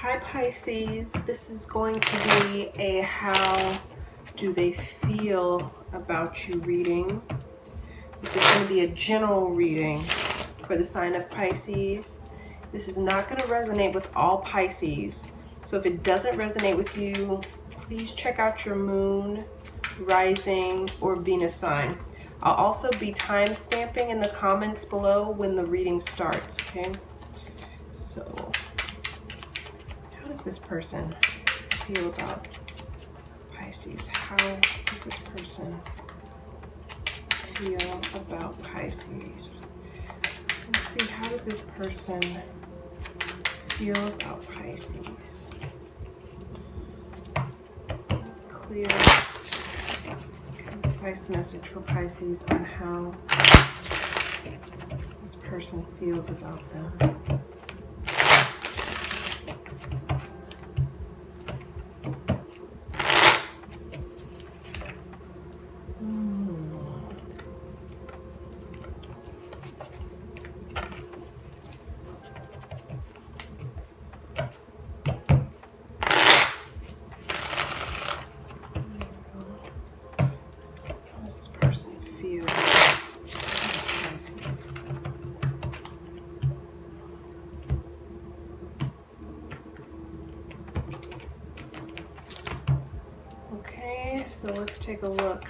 Hi Pisces, this is going to be a how do they feel about you reading. This is going to be a general reading for the sign of Pisces. This is not going to resonate with all Pisces. So if it doesn't resonate with you, please check out your moon, rising, or Venus sign. I'll also be time stamping in the comments below when the reading starts, okay? So how does this person feel about Pisces? How does this person feel about Pisces? Let's see, how does this person feel about Pisces? Clear, concise message for Pisces on how this person feels about them. Okay, so let's take a look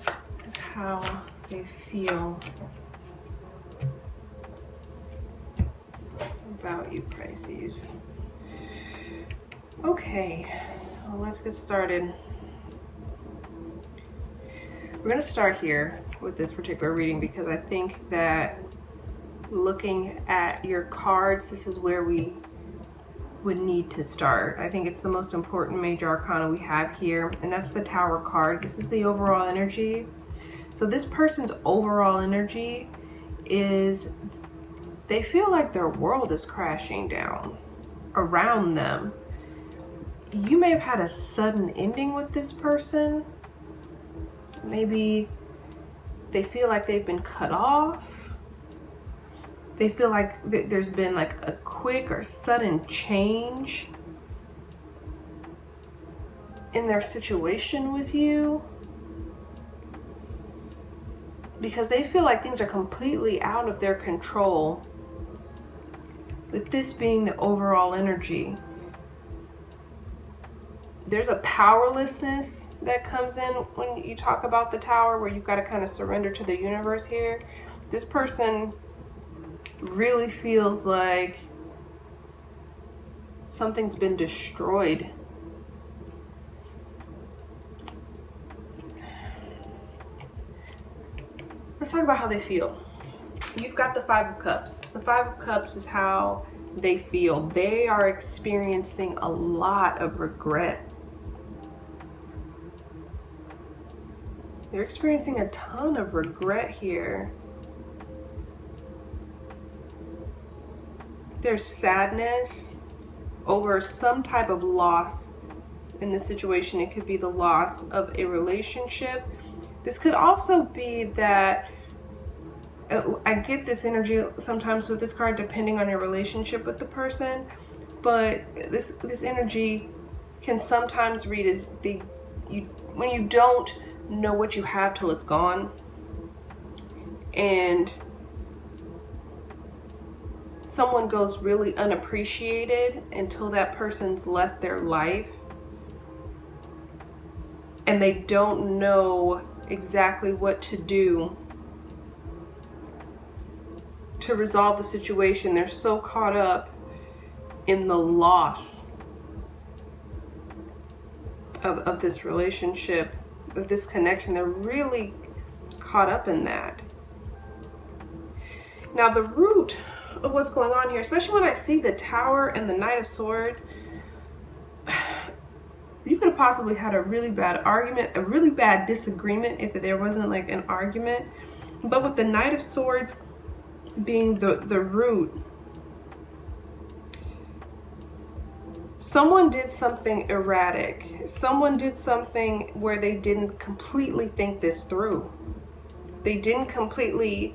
at how they feel about you, Pisces. Okay, so let's get started. We're going to start here with this particular reading because I think that looking at your cards, this is where we would need to start. I think it's the most important major arcana we have here, and that's the Tower card. This is the overall energy. So this person's overall energy is they feel like their world is crashing down around them. You may have had a sudden ending with this person. Maybe they feel like they've been cut off. They feel like there's been like a quick or sudden change in their situation with you, because they feel like things are completely out of their control, with this being the overall energy. There's a powerlessness that comes in when you talk about the Tower, where you've got to kind of surrender to the universe here. This person really feels like something's been destroyed. Let's talk about how they feel. You've got the Five of Cups. The Five of Cups is how they feel. They are experiencing a lot of regret. They're experiencing a ton of regret here. There's sadness over some type of loss in this situation. It could be the loss of a relationship. This could also be that I get this energy sometimes with this card depending on your relationship with the person, but this energy can sometimes read as when you don't know what you have till it's gone, and someone goes really unappreciated until that person's left their life, and they don't know exactly what to do to resolve the situation. They're so caught up in the loss of this relationship, of this connection. They're really caught up in that. Now, the root of what's going on here, especially when I see the Tower and the Knight of Swords, you could have possibly had a really bad argument, a really bad disagreement if there wasn't like an argument. But with the Knight of Swords being the root, someone did something erratic. Someone did something where they didn't completely think this through. They didn't completely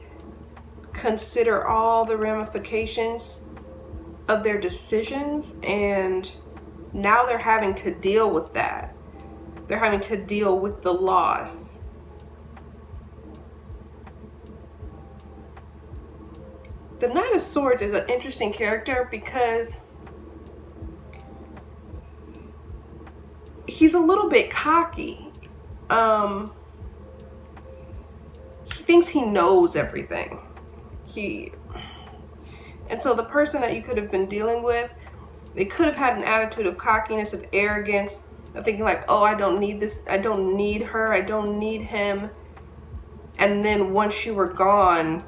consider all the ramifications of their decisions, and now they're having to deal with that. They're having to deal with the loss. The Knight of Swords is an interesting character because he's a little bit cocky. He thinks he knows everything. And so the person that you could have been dealing with, they could have had an attitude of cockiness, of arrogance, of thinking like, oh, I don't need this, I don't need her, I don't need him. And then once you were gone,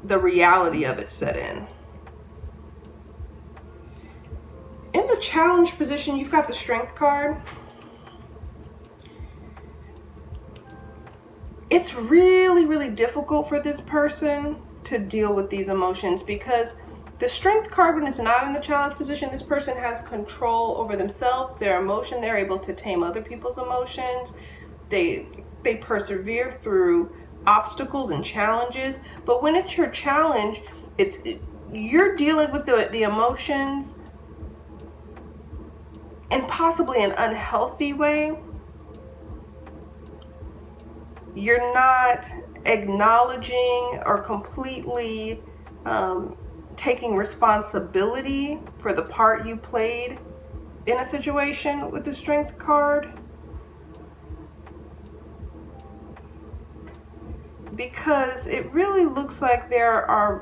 the reality of it set in. In the challenge position, you've got the Strength card. It's really, really difficult for this person to deal with these emotions because the Strength card, when it's not in the challenge position, this person has control over themselves, their emotion. They're able to tame other people's emotions. They persevere through obstacles and challenges. But when it's your challenge, you're dealing with the emotions in possibly an unhealthy way. You're not acknowledging or completely taking responsibility for the part you played in a situation with the Strength card. Because it really looks like there's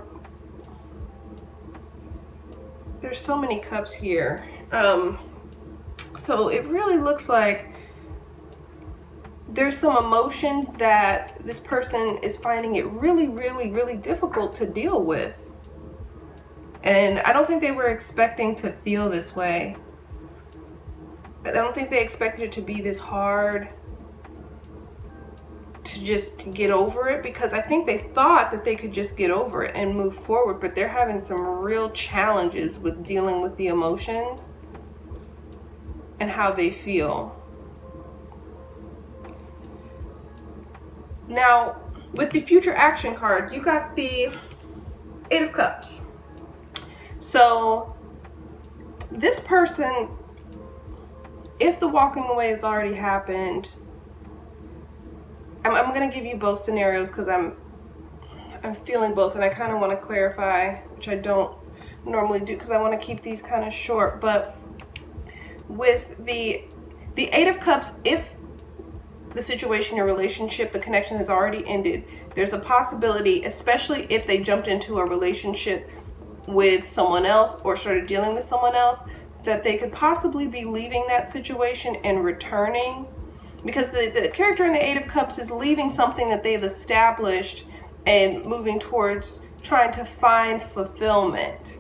so many cups here. So it really looks like there's some emotions that this person is finding it really, really, really difficult to deal with. And I don't think they were expecting to feel this way. I don't think they expected it to be this hard to just get over it, because I think they thought that they could just get over it and move forward, but they're having some real challenges with dealing with the emotions and how they feel. Now, with the future action card, you got the Eight of Cups. So this person, if the walking away has already happened, I'm going to give you both scenarios because I'm feeling both, and I kind of want to clarify, which I don't normally do because I want to keep these kind of short. But with the Eight of Cups, if the situation, your relationship, the connection has already ended, there's a possibility, especially if they jumped into a relationship with someone else or started dealing with someone else, that they could possibly be leaving that situation and returning, because the character in the Eight of Cups is leaving something that they've established and moving towards trying to find fulfillment.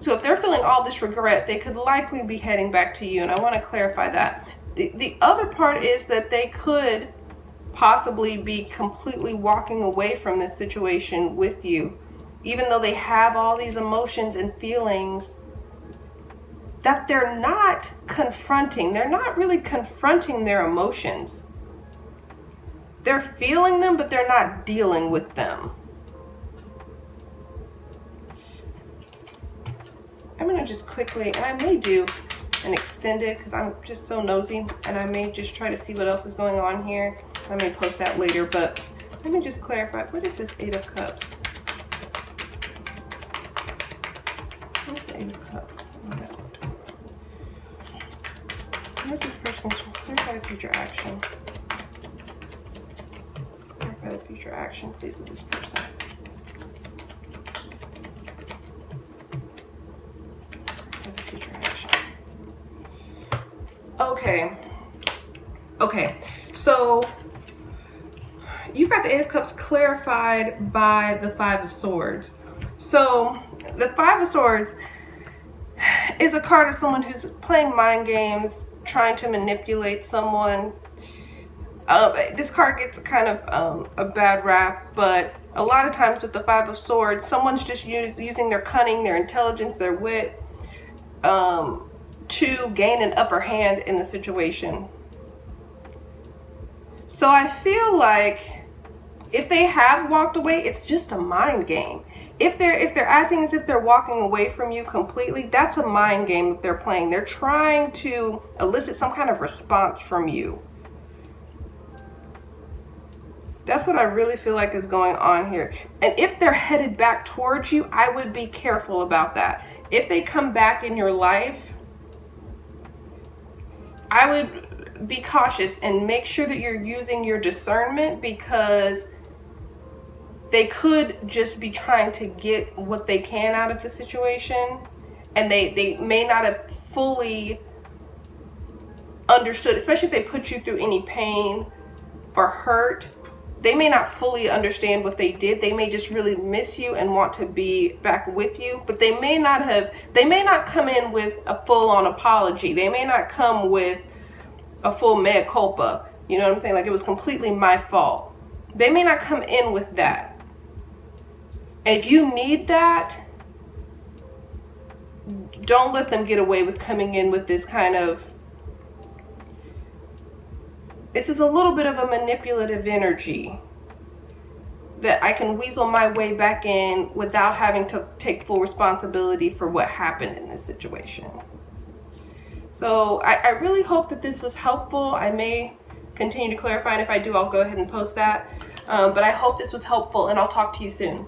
So if they're feeling all this regret, they could likely be heading back to you, and I want to clarify that. The other part is that they could possibly be completely walking away from this situation with you, even though they have all these emotions and feelings that they're not confronting. They're not really confronting their emotions. They're feeling them, but they're not dealing with them. I'm going to just quickly, and I may do an extended because I'm just so nosy, and I may just try to see what else is going on here. I may post that later, but let me just clarify. What is this Eight of Cups? What's the Eight of Cups? Where's this person's clarify the future action? Clarify the future action, please, of this person. The future action. Okay. So you've got the Eight of Cups clarified by the Five of Swords. So the Five of Swords is a card of someone who's playing mind games, trying to manipulate someone. This card gets kind of a bad rap, but a lot of times with the Five of Swords, someone's just using their cunning, their intelligence, their wit to gain an upper hand in the situation. So I feel like If they have walked away, it's just a mind game. If they're acting as if they're walking away from you completely, that's a mind game that they're playing. They're trying to elicit some kind of response from you. That's what I really feel like is going on here. And if they're headed back towards you, I would be careful about that. If they come back in your life, I would be cautious and make sure that you're using your discernment, because they could just be trying to get what they can out of the situation, and they may not have fully understood, especially if they put you through any pain or hurt. They may not fully understand what they did. They may just really miss you and want to be back with you, but they may not come in with a full-on apology. They may not come with a full mea culpa. You know what I'm saying? Like, it was completely my fault. They may not come in with that. And if you need that, don't let them get away with coming in with this kind of, this is a little bit of a manipulative energy that I can weasel my way back in without having to take full responsibility for what happened in this situation. So I really hope that this was helpful. I may continue to clarify, and if I do, I'll go ahead and post that. But I hope this was helpful, and I'll talk to you soon.